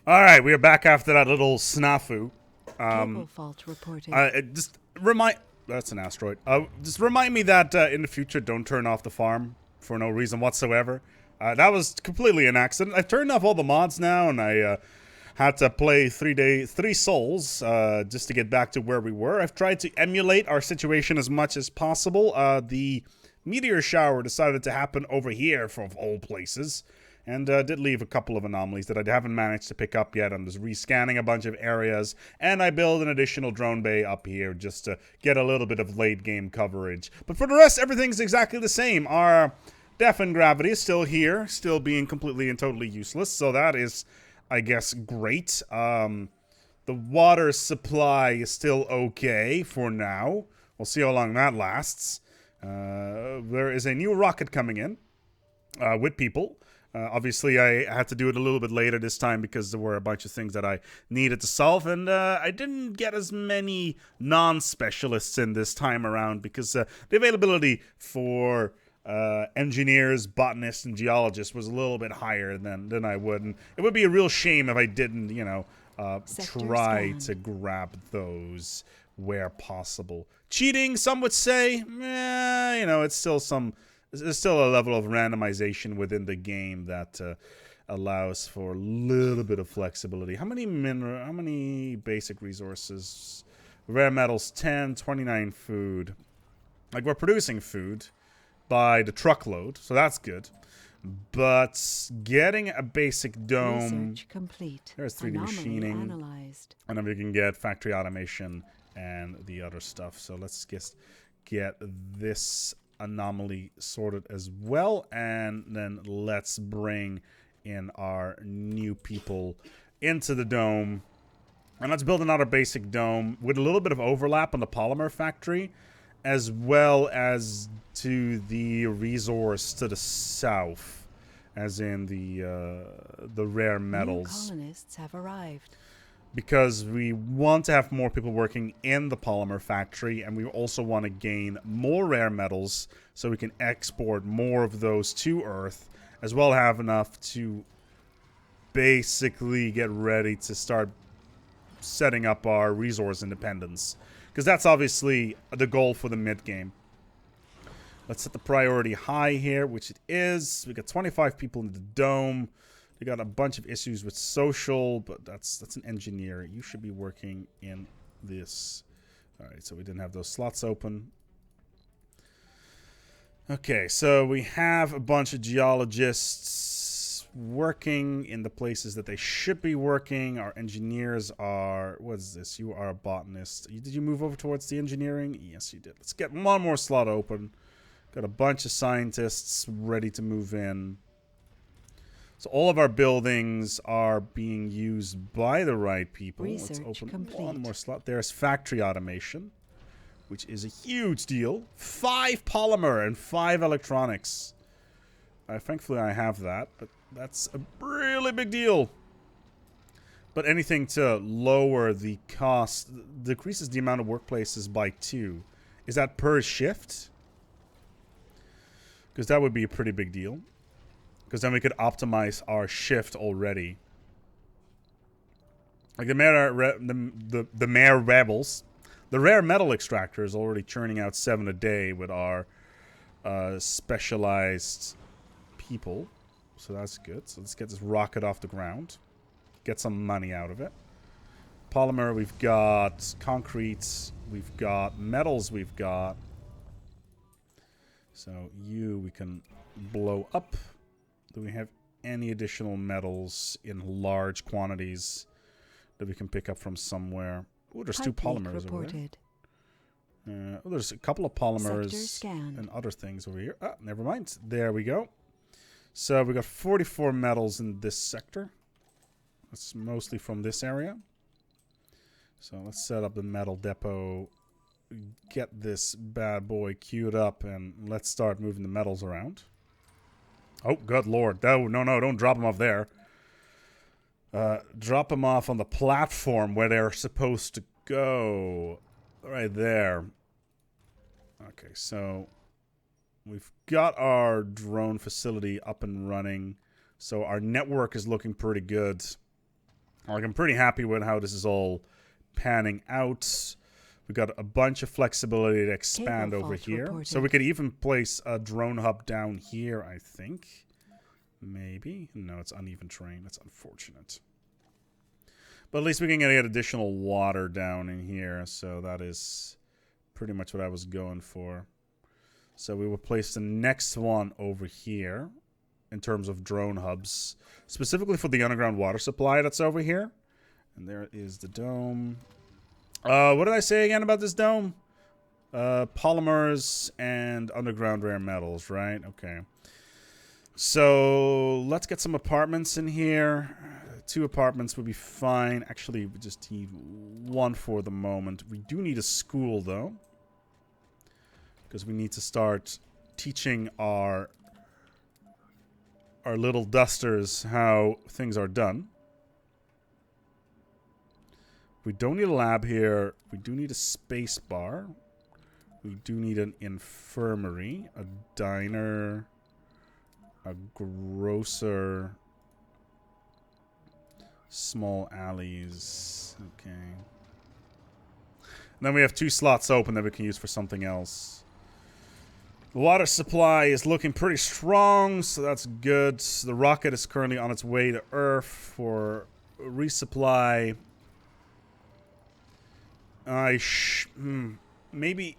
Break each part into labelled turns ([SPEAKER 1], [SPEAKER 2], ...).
[SPEAKER 1] All right, we are back after that little snafu.
[SPEAKER 2] Cable fault reported.
[SPEAKER 1] Just remind. That's an asteroid. Just remind me that in the future, don't turn off the farm for no reason whatsoever. That was completely an accident. I've turned off all the mods now, and I had to play 3 souls just to get back to where we were. I've tried to emulate our situation as much as possible. The meteor shower decided to happen over here, from all places. And did leave a couple of anomalies that I haven't managed to pick up yet. I'm just rescanning a bunch of areas, and I build an additional drone bay up here just to get a little bit of late game coverage. But for the rest, everything's exactly the same. Our deafen gravity is still here, still being completely and totally useless, so that is, I guess, great. The water supply is still okay for now. We'll see how long that lasts. There is a new rocket coming in with people. Obviously, I had to do it a little bit later this time because there were a bunch of things that I needed to solve, and I didn't get as many non-specialists in this time around because the availability for engineers, botanists, and geologists was a little bit higher than I would, and it would be a real shame if I didn't, try to grab those where possible. Cheating, some would say, it's still there's still a level of randomization within the game that allows for a little bit of flexibility. How many basic resources? Rare metals, 10, 29 food. Like, we're producing food by the truckload, so that's good. But getting a basic dome...
[SPEAKER 2] Research complete.
[SPEAKER 1] There's 3D
[SPEAKER 2] Anomaly
[SPEAKER 1] machining.
[SPEAKER 2] analyzed.
[SPEAKER 1] And then we can get factory automation and the other stuff. So let's just get this anomaly sorted as well, and then let's bring in our new people into the dome, and let's build another basic dome with a little bit of overlap on the polymer factory as well as to the resource to the south, as in the rare metals.
[SPEAKER 2] New colonists have arrived.
[SPEAKER 1] Because we want to have more people working in the polymer factory, and we also want to gain more rare metals so we can export more of those to Earth, as well have enough to basically get ready to start setting up our resource independence. Because that's obviously the goal for the mid-game. Let's set the priority high here, which it is. We got 25 people in the dome. We got a bunch of issues with social, but that's an engineer. You should be working in this. All right, so we didn't have those slots open. Okay, so we have a bunch of geologists working in the places that they should be working. Our engineers are... What is this? You are a botanist. Did you move over towards the engineering? Yes, you did. Let's get one more slot open. Got a bunch of scientists ready to move in. So all of our buildings are being used by the right people.
[SPEAKER 2] Research
[SPEAKER 1] Let's open
[SPEAKER 2] complete.
[SPEAKER 1] one more slot. There's factory automation, which is a huge deal. 5 polymer and 5 electronics. Thankfully, I have that, but that's a really big deal. But anything to lower the cost decreases the amount of workplaces by 2. Is that per shift? Because that would be a pretty big deal. Because then we could optimize our shift already. Like the Mare Rebels. The rare metal extractor is already churning out 7 a day with our specialized people. So that's good. So let's get this rocket off the ground. Get some money out of it. Polymer, we've got concrete. We've got metals, we've got. So we can blow up. Do we have any additional metals in large quantities that we can pick up from somewhere? Oh, there's 2 polymers reported. Over there. There's a couple of polymers and other things over here. Ah, never mind. There we go. So we got 44 metals in this sector. That's mostly from this area. So let's set up the metal depot. Get this bad boy queued up, and let's start moving the metals around. Oh, good lord. No, don't drop them off there. Drop them off on the platform where they're supposed to go. Right there. Okay, so we've got our drone facility up and running. So our network is looking pretty good. Like, I'm pretty happy with how this is all panning out. We got a bunch of flexibility to expand
[SPEAKER 2] Cable
[SPEAKER 1] over
[SPEAKER 2] fault
[SPEAKER 1] here.
[SPEAKER 2] reported.
[SPEAKER 1] So we could even place a drone hub down here, I think. Maybe. No, it's uneven terrain. That's unfortunate. But at least we can get additional water down in here. So that is pretty much what I was going for. So we will place the next one over here in terms of drone hubs, specifically for the underground water supply that's over here. And there is the dome. What did I say again about this dome? Polymers and underground rare metals, right? Okay. So let's get some apartments in here. 2 apartments would be fine. Actually, we just need 1 for the moment. We do need a school, though, because we need to start teaching our little dusters how things are done. We don't need a lab here. We do need a space bar. We do need an infirmary, a diner, a grocer, small alleys. Okay. And then we have 2 slots open that we can use for something else. The water supply is looking pretty strong, so that's good. The rocket is currently on its way to Earth for resupply. Maybe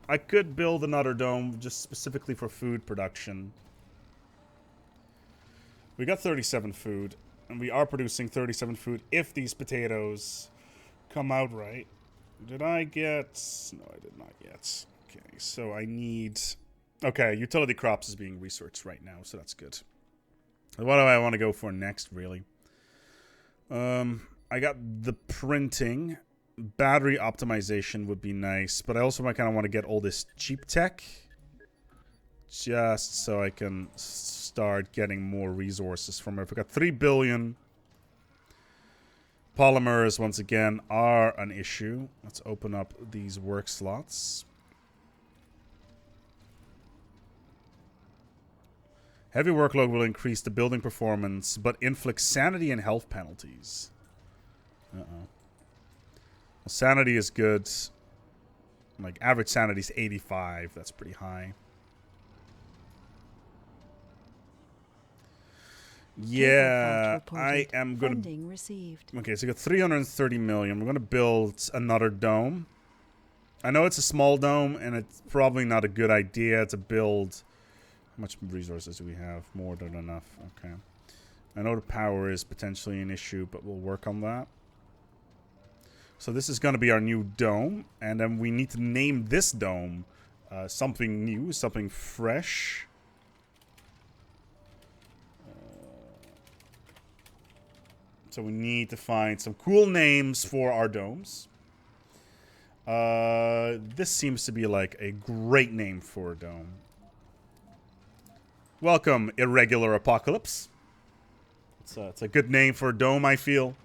[SPEAKER 1] I could build another dome just specifically for food production. We got 37 food, and we are producing 37 food if these potatoes come out right. Did I get... No, I did not yet. Okay, so I need... Okay, utility crops is being researched right now, so that's good. What do I want to go for next, really? I got the printing. Battery optimization would be nice, but I also might kind of want to get all this cheap tech just so I can start getting more resources from it. We got 3 billion. Polymers, once again, are an issue. Let's open up these work slots. Heavy workload will increase the building performance, but inflict sanity and health penalties. Uh-oh. Well, sanity is good. Like, average sanity is 85. That's pretty high. Yeah, I am going
[SPEAKER 2] Funding received.
[SPEAKER 1] Okay, so we got 330 million. We're going to build another dome. I know it's a small dome, and it's probably not a good idea to build... How much resources do we have? More than enough. Okay. I know the power is potentially an issue, but we'll work on that. So this is going to be our new dome, and then we need to name this dome something new, something fresh. So we need to find some cool names for our domes. This seems to be like a great name for a dome. Welcome, Irregular Apocalypse. It's a good name for a dome, I feel.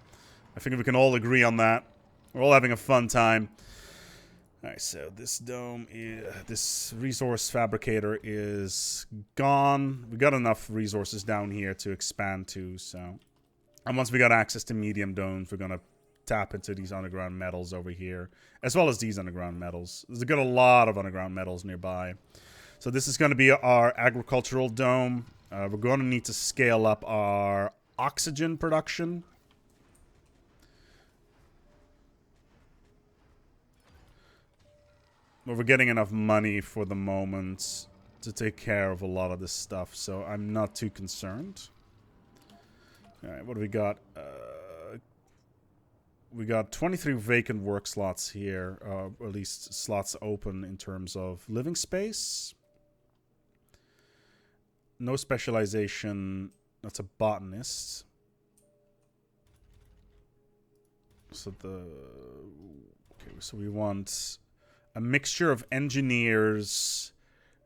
[SPEAKER 1] I think we can all agree on that. We're all having a fun time. Alright, so this dome is... This resource fabricator is gone. We got enough resources down here to expand to, so... And once we got access to medium domes, we're going to tap into these underground metals over here. As well as these underground metals. There's got a lot of underground metals nearby. So this is going to be our agricultural dome. We're going to need to scale up our oxygen production. But we're getting enough money for the moment to take care of a lot of this stuff. So I'm not too concerned. Alright, what do we got? We got 23 vacant work slots here. Or at least slots open in terms of living space. No specialization. That's a botanist. So okay, so we want a mixture of engineers,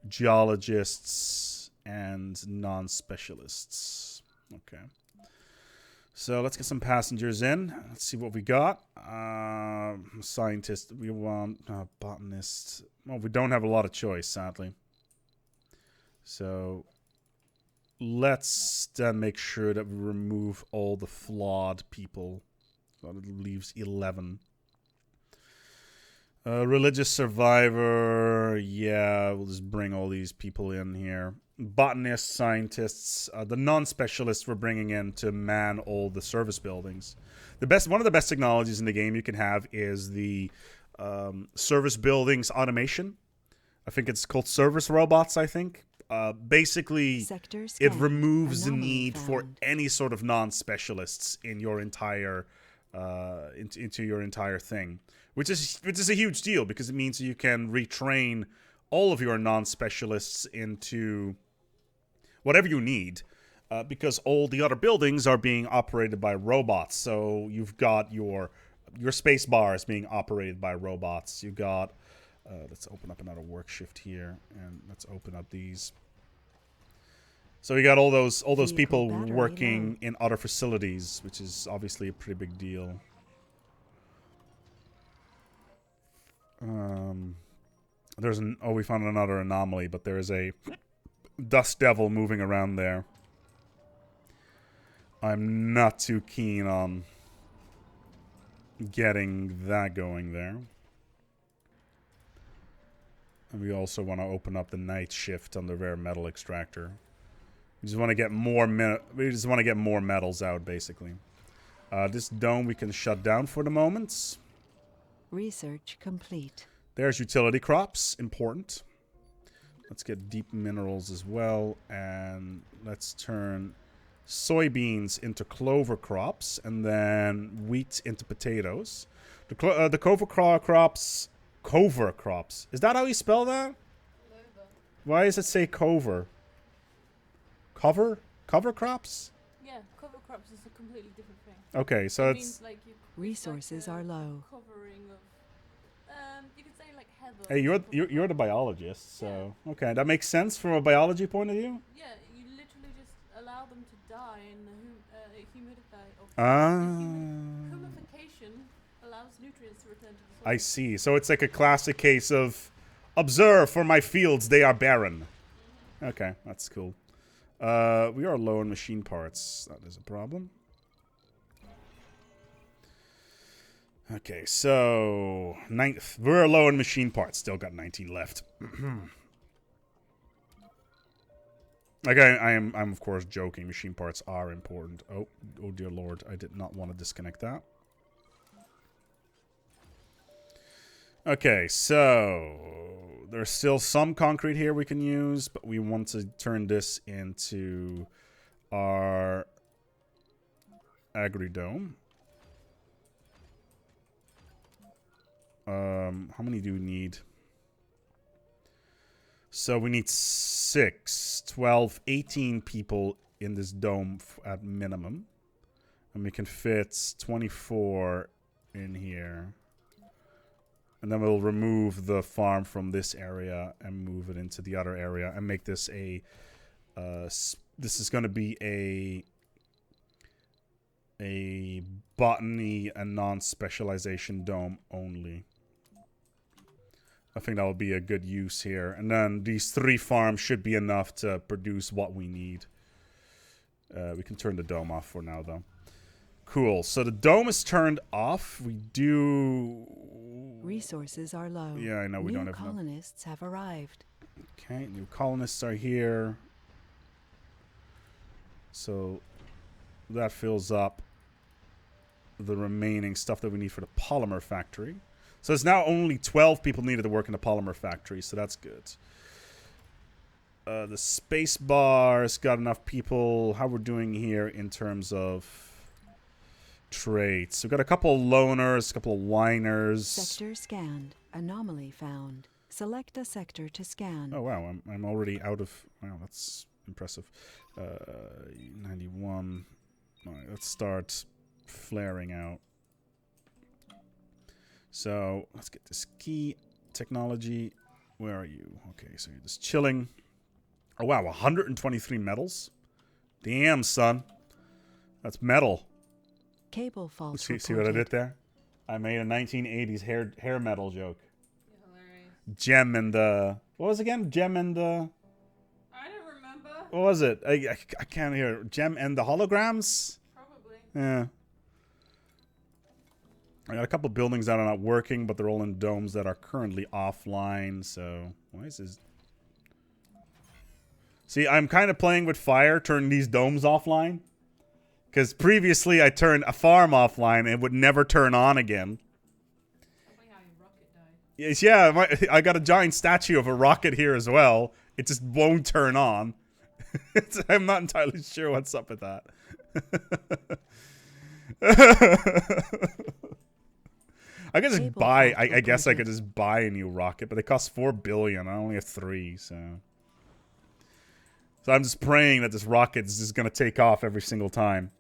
[SPEAKER 1] geologists, and non-specialists. Okay. So let's get some passengers in. Let's see what we got. Scientist. We want botanist. Well, we don't have a lot of choice, sadly. So let's then make sure that we remove all the flawed people. So it leaves 11. Religious survivor, yeah, we'll just bring all these people in here. Botanists, scientists, the non-specialists we're bringing in to man all the service buildings. One of the best technologies in the game you can have is the service buildings automation. I think it's called service robots, I think. Basically, it removes the need for any sort of non-specialists in your entire into your entire thing, which is a huge deal because it means you can retrain all of your non-specialists into whatever you need, because all the other buildings are being operated by robots. So you've got your space bars being operated by robots. You've got let's open up another work shift here, and let's open up these. So we got all those people working in other facilities, which is obviously a pretty big deal. We found another anomaly, but there is a dust devil moving around there. I'm not too keen on getting that going there. And we also want to open up the night shift on the rare metal extractor. We just want to get more metals out, basically. This dome we can shut down for the moment.
[SPEAKER 2] Research complete.
[SPEAKER 1] There's utility crops, important. Let's get deep minerals as well, and let's turn soybeans into clover crops, and then wheat into potatoes. The cover crops. Is that how you spell that?
[SPEAKER 3] Clover.
[SPEAKER 1] Why does it say cover? Cover crops?
[SPEAKER 3] Yeah, cover crops is a completely different thing.
[SPEAKER 1] Okay, so
[SPEAKER 3] it
[SPEAKER 1] it's
[SPEAKER 3] means, like,
[SPEAKER 2] resources
[SPEAKER 3] like
[SPEAKER 2] are low.
[SPEAKER 3] Covering of, you could say like heather.
[SPEAKER 1] hey, you're the biologist, so okay, that makes sense from a biology point of view.
[SPEAKER 3] Yeah, you literally just allow them to die in the humidification. Humidification allows nutrients to return to the soil.
[SPEAKER 1] I see. So it's like a classic case of observe for my fields, they are barren. Okay, that's cool. We are low on machine parts. That is a problem. Okay, so we're low on machine parts. Still got 19 left. Okay, I'm of course joking. Machine parts are important. Oh dear lord, I did not want to disconnect that. Okay, so there's still some concrete here we can use, but we want to turn this into our agri-dome. How many do we need? So we need 6, 12, 18 people in this dome at minimum. And we can fit 24 in here. And then we'll remove the farm from this area and move it into the other area and make this a... this is going to be a botany and non-specialization dome only. I think that will be a good use here. And then these 3 farms should be enough to produce what we need. We can turn the dome off for now, though. Cool. So the dome is turned off. We do...
[SPEAKER 2] Resources are low.
[SPEAKER 1] Yeah, I know we don't have enough.
[SPEAKER 2] New colonists have arrived.
[SPEAKER 1] Okay, new colonists are here. So that fills up the remaining stuff that we need for the polymer factory. So it's now only 12 people needed to work in the polymer factory, so that's good. The space bar's got enough people. How we're doing here in terms of traits. We've got a couple of loners, a couple of whiners.
[SPEAKER 2] Sector scanned. Anomaly found. Select a sector to scan.
[SPEAKER 1] Oh wow, I'm already out of... Wow, that's impressive. 91. All right, let's start flaring out. So let's get this key technology. Where are you? Okay, so you're just chilling. Oh wow, 123 metals. Damn, son. That's metal.
[SPEAKER 2] Cable fault
[SPEAKER 1] See what I did there? I made a 1980s hair metal joke.
[SPEAKER 3] You're hilarious.
[SPEAKER 1] Gem and the... What was it again? Gem and the...
[SPEAKER 3] I don't remember.
[SPEAKER 1] What was it? I can't hear. Gem and the holograms?
[SPEAKER 3] Probably.
[SPEAKER 1] Yeah. I got a couple buildings that are not working, but they're all in domes that are currently offline, so... Why is this... See, I'm kind of playing with fire, turning these domes offline. Because previously I turned a farm offline and it would never turn on again.
[SPEAKER 3] Probably how your rocket died.
[SPEAKER 1] Yes, yeah, I got a giant statue of a rocket here as well. It just won't turn on. I'm not entirely sure what's up with that. I could just buy. I guess I could just buy a new rocket, but they cost $4 billion. I only have 3, so I'm just praying that this rocket is just gonna take off every single time.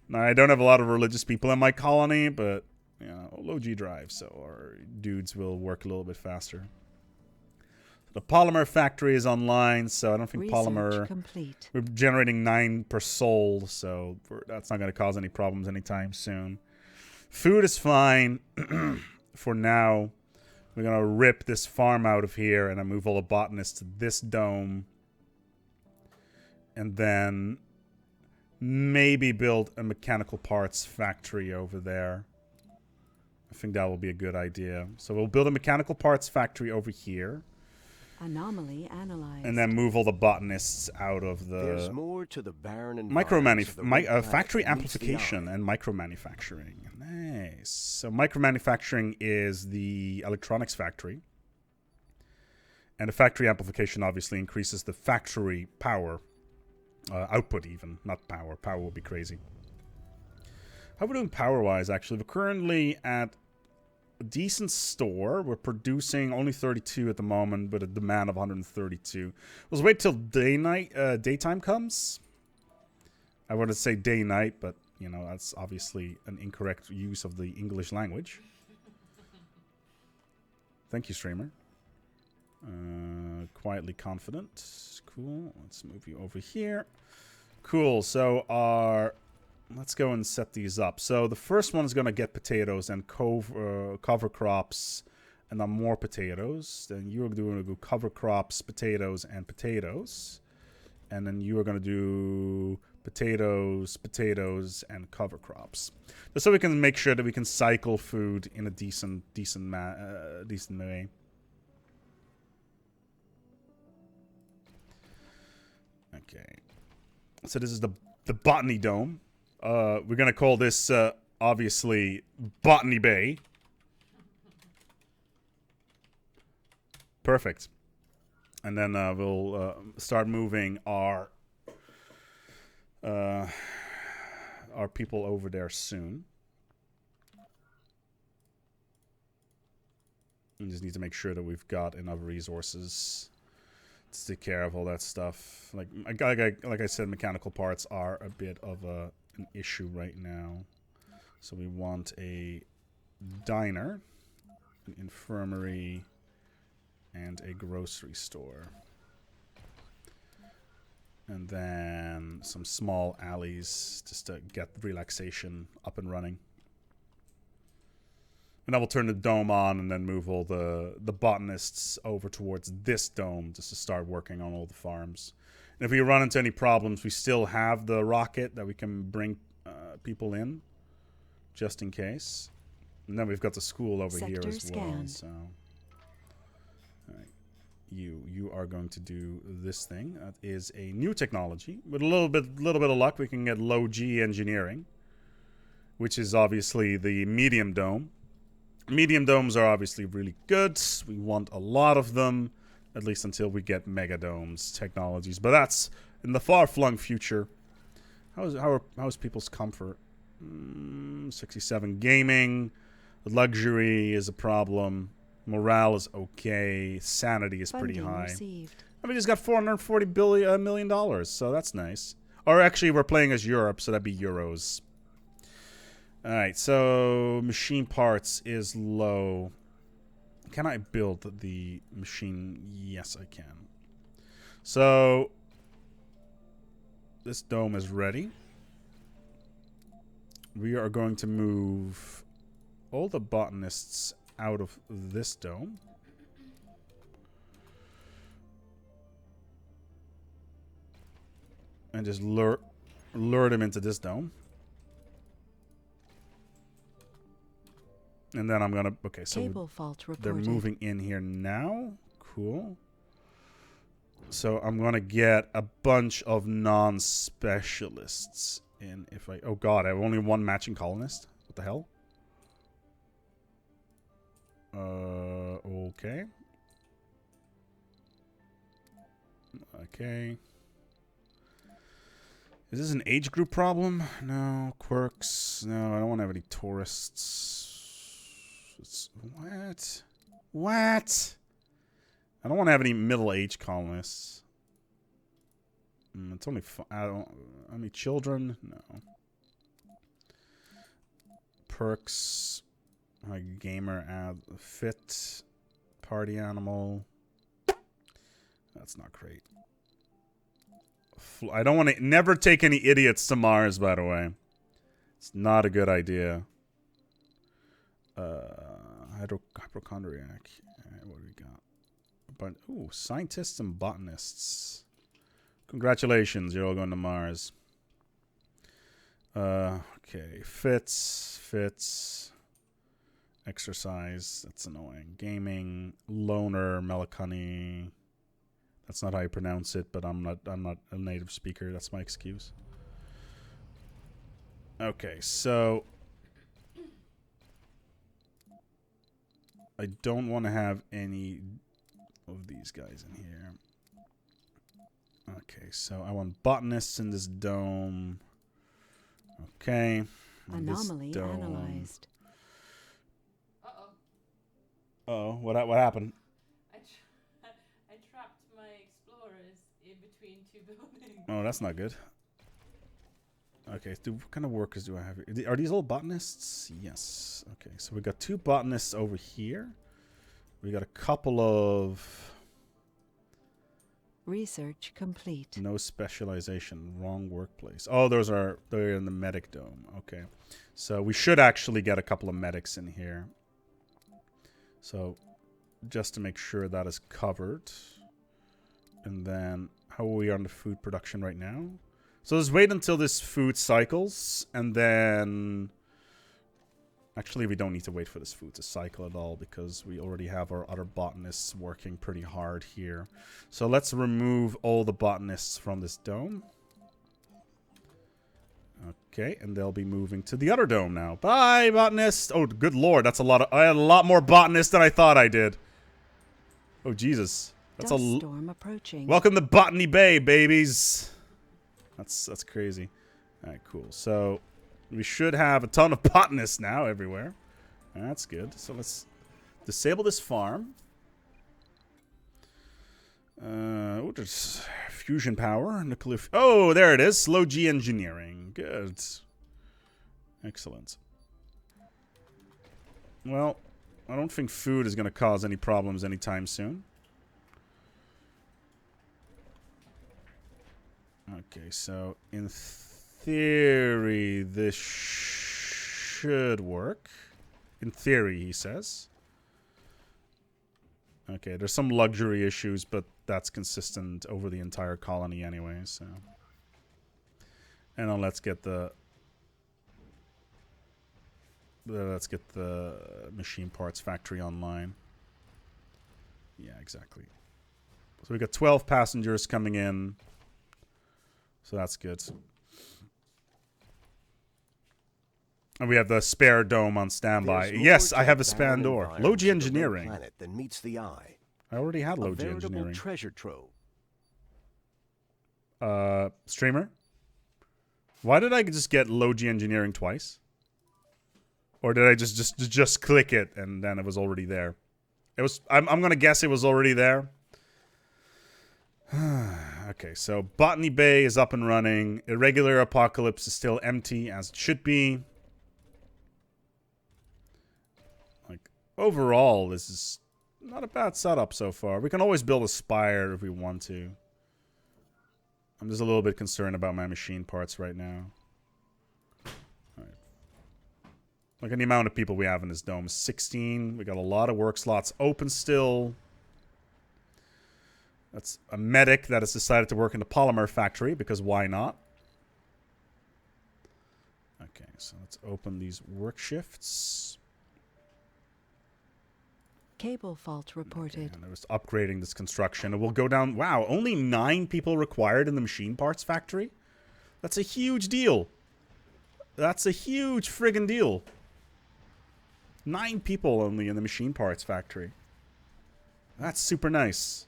[SPEAKER 1] Now I don't have a lot of religious people in my colony, but you know, low G drive, so our dudes will work a little bit faster. The polymer factory is online, so I don't think polymer...
[SPEAKER 2] complete.
[SPEAKER 1] We're generating 9 per soul, so that's not going to cause any problems anytime soon. Food is fine. For now, we're going to rip this farm out of here and then move all the botanists to this dome. And then maybe build a mechanical parts factory over there. I think that will be a good idea. So we'll build a mechanical parts factory over here.
[SPEAKER 2] Anomaly analyzed.
[SPEAKER 1] And then move all the botanists out of the...
[SPEAKER 4] There's more to the barren
[SPEAKER 1] factory amplification and micromanufacturing. Nice. So micromanufacturing is the electronics factory. And the factory amplification obviously increases the factory power. Output even, not power. Power will be crazy. How are we doing power-wise, actually? We're currently at a decent store. We're producing only 32 at the moment, but a demand of 132. Let's wait till daytime comes. I want to say day-night, but, you know, that's obviously an incorrect use of the English language. Thank you, streamer. Quietly confident. Cool. Let's move you over here. Cool. So our... Let's go and set these up. So the first one is going to get potatoes and cover crops, and then more potatoes. Then you're going to do cover crops, potatoes, and potatoes. And then you are going to do potatoes, potatoes, and cover crops. Just so we can make sure that we can cycle food in a decent way. Okay. So this is the Botany Dome. We're gonna call this, obviously, Botany Bay. Perfect. And then we'll start moving our people over there soon. We just need to make sure that we've got enough resources to take care of all that stuff. Like I said, mechanical parts are a bit of an issue right now. So we want a diner, an infirmary, and a grocery store. And then some small alleys just to get relaxation up and running. And then we'll turn the dome on and then move all the botanists over towards this dome just to start working on all the farms. And if we run into any problems, we still have the rocket that we can bring people in, just in case. And then we've got the school over here as well. So, all right. You are going to do this thing. That is a new technology. With a little bit of luck, we can get low G engineering, which is obviously the medium dome. Medium domes are obviously really good. We want a lot of them, at least until we get mega domes technologies. But that's in the far-flung future. How's people's comfort? 67 gaming. Luxury is a problem. Morale is okay. Sanity is pretty high.
[SPEAKER 2] Received.
[SPEAKER 1] I mean, he's got $440 million, so that's nice. Or actually, we're playing as Europe, so that'd be euros. Alright, so machine parts is low. Can I build the machine? Yes, I can. So, this dome is ready. We are going to move all the botanists out of this dome. And just lure them into this dome. And then I'm gonna... Okay, so
[SPEAKER 2] Cable fault reported.
[SPEAKER 1] they're moving in here now. Cool. So I'm gonna get a bunch of non-specialists in if I... Oh god, I have only one matching colonist? What the hell? Okay. Okay. Is this an age group problem? No. Quirks? No, I don't want to have any tourists. What? What? I don't want to have any middle-aged colonists. It's only... Any children? No. Perks. Gamer add fit. Party animal. That's not great. I don't want to... Never take any idiots to Mars, by the way. It's not a good idea. Hypochondriac. Alright, what do we got? But, ooh, scientists and botanists. Congratulations, you're all going to Mars. Okay, fits. Exercise, that's annoying. Gaming, loner, melancholy. That's not how you pronounce it, but I'm not a native speaker. That's my excuse. Okay, so I don't want to have any of these guys in here. Okay, so I want botanists in this dome. Okay.
[SPEAKER 2] Anomaly analyzed.
[SPEAKER 1] Uh-oh, what happened?
[SPEAKER 3] I trapped my explorers in between two buildings.
[SPEAKER 1] Oh, that's not good. Okay, what kind of workers do I have here? Are these all botanists? Yes. Okay, so we got 2 botanists over here. We got a couple of...
[SPEAKER 2] Research complete.
[SPEAKER 1] No specialization. Wrong workplace. Oh, they're in the medic dome. Okay. So we should actually get a couple of medics in here. So, just to make sure that is covered. And then, how are we on the food production right now? So let's wait until this food cycles, and then... Actually, we don't need to wait for this food to cycle at all, because we already have our other botanists working pretty hard here. So let's remove all the botanists from this dome. Okay, and they'll be moving to the other dome now. Bye, botanists! Oh, good lord, that's a lot of... I had a lot more botanists than I thought I did. Oh, Jesus. That's
[SPEAKER 2] Dust storm approaching.
[SPEAKER 1] Welcome to Botany Bay, babies. That's crazy. Alright, cool. So, we should have a ton of botanists now everywhere. That's good. So, let's disable this farm. There's fusion power, nuclear... Oh, there it is. Low G engineering. Good. Excellent. Well, I don't think food is going to cause any problems anytime soon. Okay, so in theory, this should work. In theory, he says. Okay, there's some luxury issues, but that's consistent over the entire colony anyway, so. And then let's get the machine parts factory online. Yeah, exactly. So we got 12 passengers coming in. So that's good. And we have the spare dome on standby. Yes, I have a spare door. Low G engineering.
[SPEAKER 4] Planet than meets the eye.
[SPEAKER 1] I already had low G
[SPEAKER 4] veritable
[SPEAKER 1] engineering.
[SPEAKER 4] Treasure trove.
[SPEAKER 1] Streamer? Why did I just get low G engineering twice? Or did I just click it and then it was already there? It was. I'm gonna guess it was already there. Okay, so Botany Bay is up and running. Irregular Apocalypse is still empty, as it should be. Like, overall, this is not a bad setup so far. We can always build a spire if we want to. I'm just a little bit concerned about my machine parts right now. Alright. Look at the amount of people we have in this dome. 16. We got a lot of work slots open still. That's a medic that has decided to work in the polymer factory, because why not? Okay, so let's open these work shifts.
[SPEAKER 2] Cable fault reported.
[SPEAKER 1] And I was upgrading this construction. And we'll go down... Wow, only 9 people required in the machine parts factory? That's a huge deal. That's a huge friggin' deal. 9 people only in the machine parts factory. That's super nice.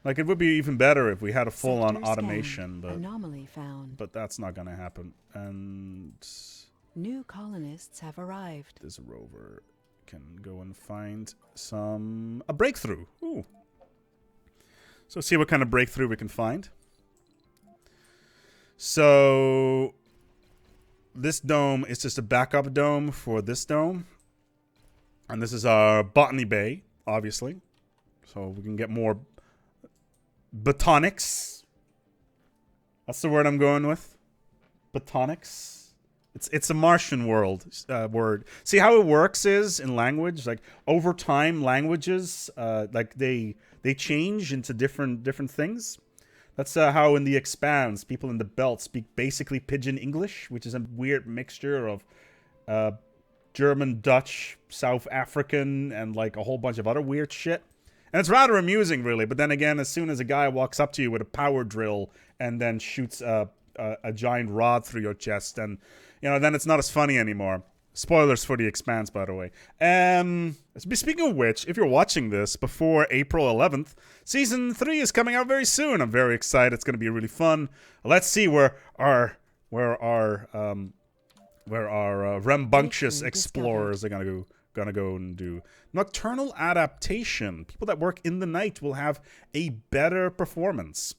[SPEAKER 1] Like, it would be even better if we had a full-on
[SPEAKER 2] Sector
[SPEAKER 1] automation,
[SPEAKER 2] scanned. Anomaly found.
[SPEAKER 1] but that's not gonna happen. And
[SPEAKER 2] New colonists have arrived.
[SPEAKER 1] this rover can go and find a breakthrough. Ooh. So see what kind of breakthrough we can find. So this dome is just a backup dome for this dome. And this is our Botany Bay, obviously. So we can get more botonics. That's the word I'm going with. Botonics. It's a Martian word. See how it works is in language, like over time languages like they change into different things. That's how in the Expanse people in the belt speak basically Pidgin English, which is a weird mixture of German, Dutch, South African, and like a whole bunch of other weird shit. And it's rather amusing, really. But then again, as soon as a guy walks up to you with a power drill and then shoots a giant rod through your chest, and then it's not as funny anymore. Spoilers for The Expanse, by the way. Speaking of which, if you're watching this before April 11th, Season 3 is coming out very soon. I'm very excited. It's going to be really fun. Let's see where our rambunctious explorers are gonna go and do. Nocturnal adaptation. People that work in the night will have a better performance.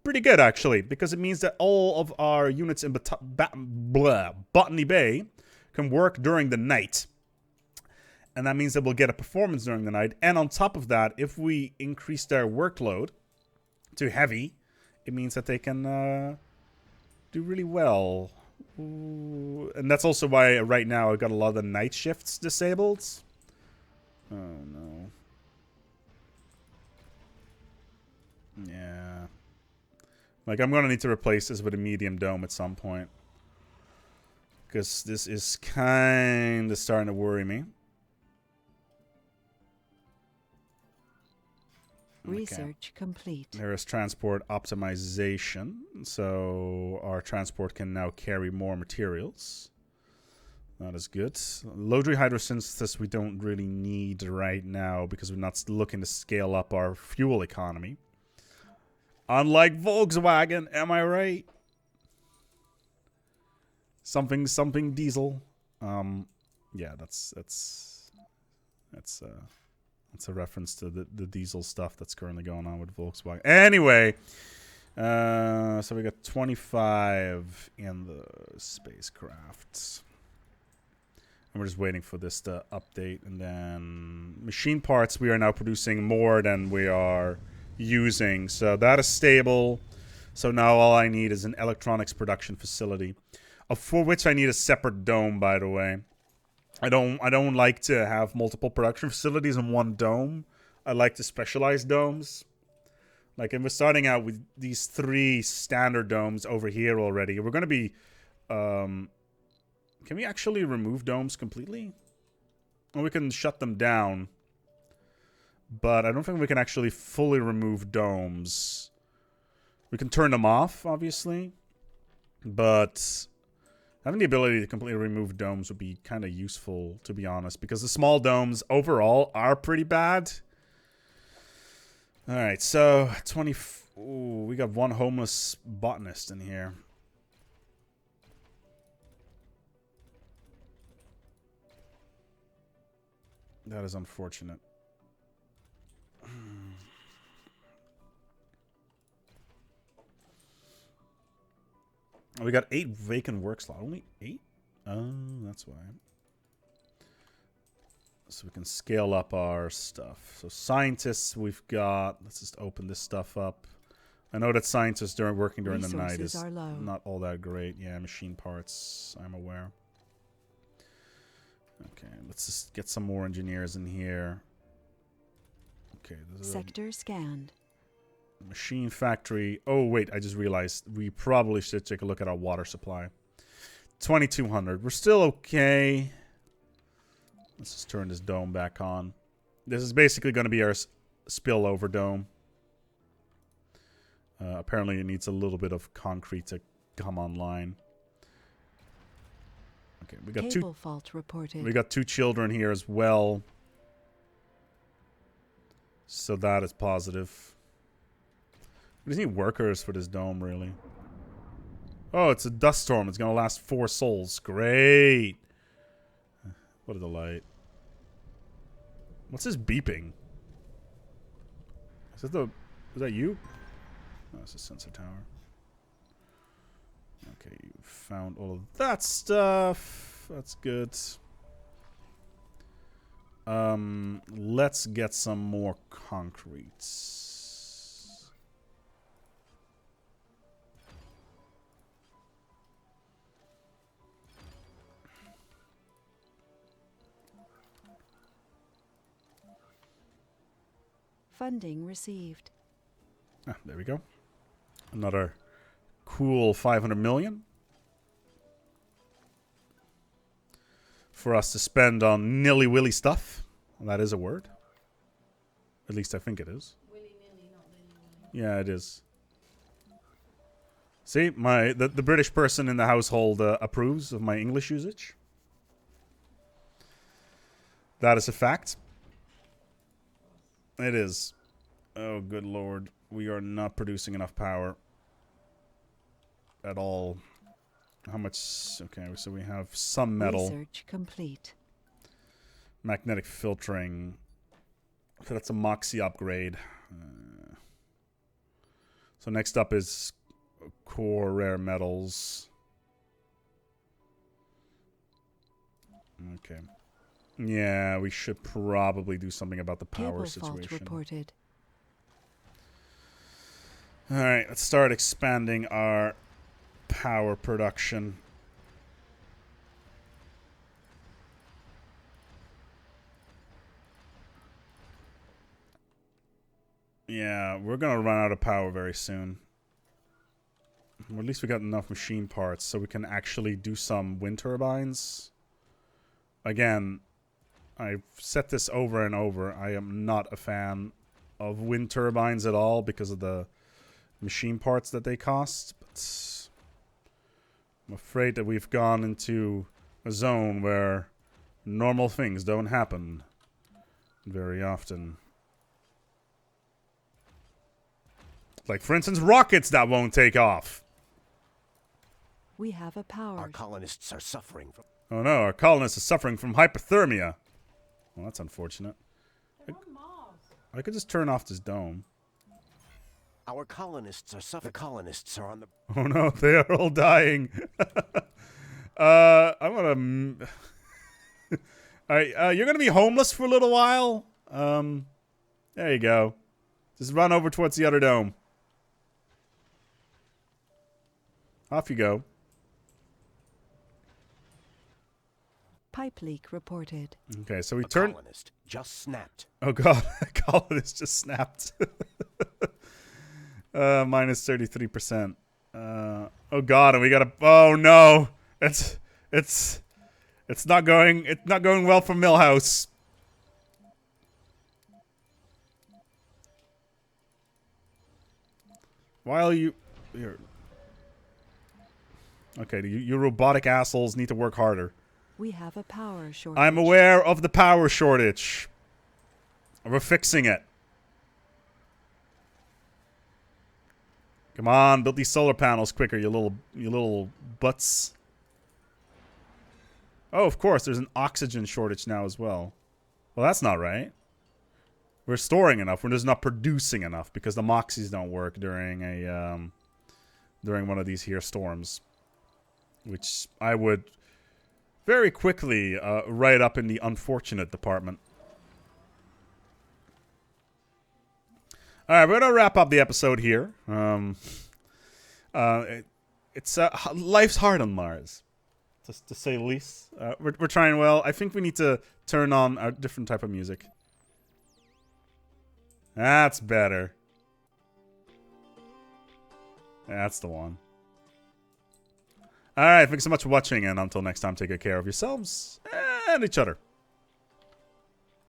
[SPEAKER 1] Pretty good, actually, because it means that all of our units in Botany Bay can work during the night. And that means that we'll get a performance during the night. And on top of that, if we increase their workload to heavy, it means that they can do really well. Ooh. And that's also why right now I've got a lot of the night shifts disabled. Oh, no. Yeah. Like, I'm going to need to replace this with a medium dome at some point. Because this is kind of starting to worry me.
[SPEAKER 2] Research complete.
[SPEAKER 1] There is transport optimization. So our transport can now carry more materials. That is good. Low hydrosynthesis we don't really need right now because we're not looking to scale up our fuel economy. Unlike Volkswagen, am I right? Something diesel. Yeah, that's a reference to the diesel stuff that's currently going on with Volkswagen. Anyway, so we got 25 in the spacecraft. And we're just waiting for this to update. And then machine parts, we are now producing more than we are using. So that is stable. So now all I need is an electronics production facility. For which I need a separate dome, by the way. I don't like to have multiple production facilities in one dome. I like to specialize domes. Like, if we're starting out with these 3 standard domes over here already, we're going to be... can we actually remove domes completely? Well, we can shut them down. But I don't think we can actually fully remove domes. We can turn them off, obviously. But having the ability to completely remove domes would be kind of useful, to be honest. Because the small domes, overall, are pretty bad. Alright, so 20... Ooh, we got 1 homeless botanist in here. That is unfortunate. We got 8 vacant work slots. Only 8? Oh, that's why. So we can scale up our stuff. So scientists we've got. Let's just open this stuff up. I know that scientists working during the night is not all that great. Yeah, machine parts, I'm aware. Okay, let's just get some more engineers in here. Okay.
[SPEAKER 2] Sector scanned.
[SPEAKER 1] Machine factory. Oh, wait, I just realized we probably should take a look at our water supply. 2,200. We're still okay. Let's just turn this dome back on. This is basically going to be our spillover dome. Apparently it needs a little bit of concrete to come online. Okay, we got
[SPEAKER 2] Cable fault reported.
[SPEAKER 1] We got 2 children here as well. So that is positive. We just need workers for this dome, really. Oh, it's a dust storm. It's gonna last 4 sols. Great. What a delight. What's this beeping? Is that you? No, it's a sensor tower. Okay, you found all of that stuff. That's good. Let's get some more concrete.
[SPEAKER 2] Funding received.
[SPEAKER 1] Ah, there we go. Another cool 500 million for us to spend on nilly-willy stuff. That is a word. At least I think it is.
[SPEAKER 3] Willy-nilly, not lily-willy.
[SPEAKER 1] Yeah, it is. See, the British person in the household approves of my English usage. That is a fact. It is. Oh, good lord. We are not producing enough power. At all. How much? Okay, so we have some metal.
[SPEAKER 2] Research complete.
[SPEAKER 1] Magnetic filtering. So that's a Moxie upgrade. So next up is core rare metals. Okay. Yeah, we should probably do something about the power
[SPEAKER 2] Cable
[SPEAKER 1] situation.
[SPEAKER 2] fault reported.
[SPEAKER 1] Alright, let's start expanding our power production. Yeah, we're gonna run out of power very soon. Well, at least we got enough machine parts so we can actually do some wind turbines. Again, I've said this over and over. I am not a fan of wind turbines at all because of the machine parts that they cost. But I'm afraid that we've gone into a zone where normal things don't happen very often. Like, for instance, rockets that won't take off.
[SPEAKER 2] We have a power.
[SPEAKER 4] Our colonists are suffering from...
[SPEAKER 1] Oh no, our colonists are suffering from hypothermia. Well, that's unfortunate.
[SPEAKER 3] They're on Mars.
[SPEAKER 1] I could just turn off this dome.
[SPEAKER 4] Our colonists are suffering. The colonists are on the...
[SPEAKER 1] Oh no, they are all dying. I'm gonna... Alright, you're gonna be homeless for a little while. There you go. Just run over towards the other dome. Off you go.
[SPEAKER 2] Pipe leak reported.
[SPEAKER 1] Okay, so we
[SPEAKER 4] A
[SPEAKER 1] turn...
[SPEAKER 4] colonist just snapped.
[SPEAKER 1] Oh god, a colonist just snapped. Minus 33%. Oh god, and we gotta... Oh no! It's not going well for Millhouse. While you... Here. Okay, you robotic assholes need to work harder.
[SPEAKER 2] We have a power shortage.
[SPEAKER 1] I'm aware of the power shortage. We're fixing it. Come on, build these solar panels quicker, you little butts. Oh, of course, there's an oxygen shortage now as well. Well, that's not right. We're storing enough. We're just not producing enough because the Moxies don't work during a during one of these here storms, which I would very quickly write up in the unfortunate department. All right, we're gonna wrap up the episode here. It's life's hard on Mars, to say the least. We're trying well. I think we need to turn on a different type of music. That's better. That's the one. Alright, thanks so much for watching, and until next time, take good care of yourselves and each other.